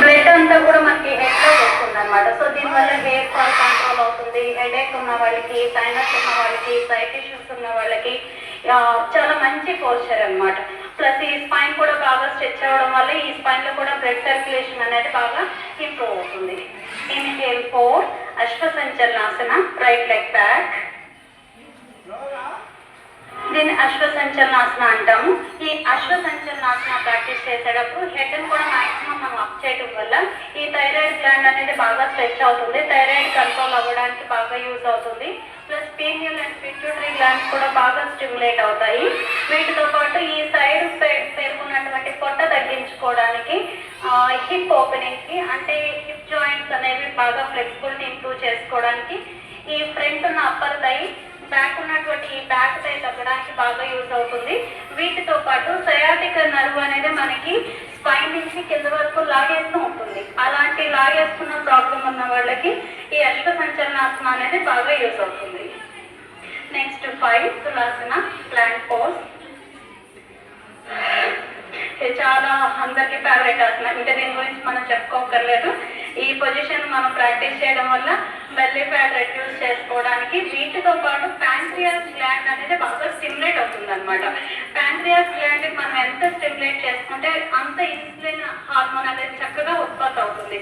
Blood అంతా కూడా మనకి హెడ్లో వస్తుంది అనమాట. సో దీనివల్ల హెయిర్ ఫాల్ కంట్రోల్ అవుతుంది. హెడేక్ ఉన్న వాళ్ళకి, సైనస్ ఉన్న వాళ్ళకి, సైట్ ఇష్యూస్ ఉన్న వాళ్ళకి చాలా మంచి పోస్చర్ అనమాట. ప్లస్ ఈ స్పైన్ కూడా బాగా స్ట్రెచ్ అవ్వడం వల్ల ఈ స్పైన్లో కూడా బ్లడ్ సర్క్యులేషన్ అనేది బాగా ఇంప్రూవ్ అవుతుంది. Inhale 4 Ashwasanchalanasana, right leg back. దీన్ని అశ్వసంచలనాసన అంటాము. ఈ అశ్వసంచలనాసన ప్రాక్టీస్ చేసేటప్పుడు హెడ్ని కూడా మాక్సిమం మనం అప్ చేయడం వల్ల ఈ థైరాయిడ్ గ్లాండ్ అనేది బాగా స్ట్రెచ్ అవుతుంది. థైరాయిడ్ కంట్రోల్ అవ్వడానికి బాగా యూజ్ అవుతుంది. Plus pineal and pituitary glands కూడా బాగా స్టిమ్యులేట్ అవుతాయి. వీటితో పాటు ఈ సైడ్ పేర్కొన్నటువంటి పొట్ట తగ్గించుకోవడానికి, హిప్ ఓపెనింగ్కి, అంటే హిప్ జాయింట్స్ అనేవి బాగా ఫ్లెక్సిబిలిటీ ఇంప్రూవ్ చేసుకోవడానికి, ఈ ఫ్రంట్ ఉన్న అప్పర్ థై, బ్యాక్ ఉన్నటువంటి ఈ బ్యాక్ థై తగ్గడానికి బాగా యూజ్ అవుతుంది. వీటితో పాటు సయాటిక్ నర్వ్ అనేది మనకి స్పైన్ నుంచి కింద వరకు లాగేస్తూ ఉంటుంది. అలాంటి లాగేస్తున్న ప్రాబ్లం ఉన్న వాళ్ళకి ఈ అశ్వసంచలనాసన అనేది బాగా యూజ్ అవుతుంది. Next 5 Tulasana, plank pose. చాలా అందరికీ ఫేవరెట్ ఆసన, ఇంకా దీని గురించి మనం చెప్పుకోకర్లేదు. ఈ పొజిషన్ మనం ప్రాక్టీస్ చేయడం వల్ల బెల్లీ ఫ్యాట్ రెడ్యూస్ చేసుకోవడానికి, వీటితో పాటు ప్యాంక్రియాస్ గ్లాండ్ అనేది బాగా స్టిమ్యులేట్ అవుతుంది అనమాట. ప్యాంక్రియాస్ గ్లాండ్ మనం ఎంత స్టిమ్యులేట్ చేసుకుంటే అంత ఇన్సులిన్ హార్మోన్ అనేది చక్కగా ఉత్పత్తి అవుతుంది.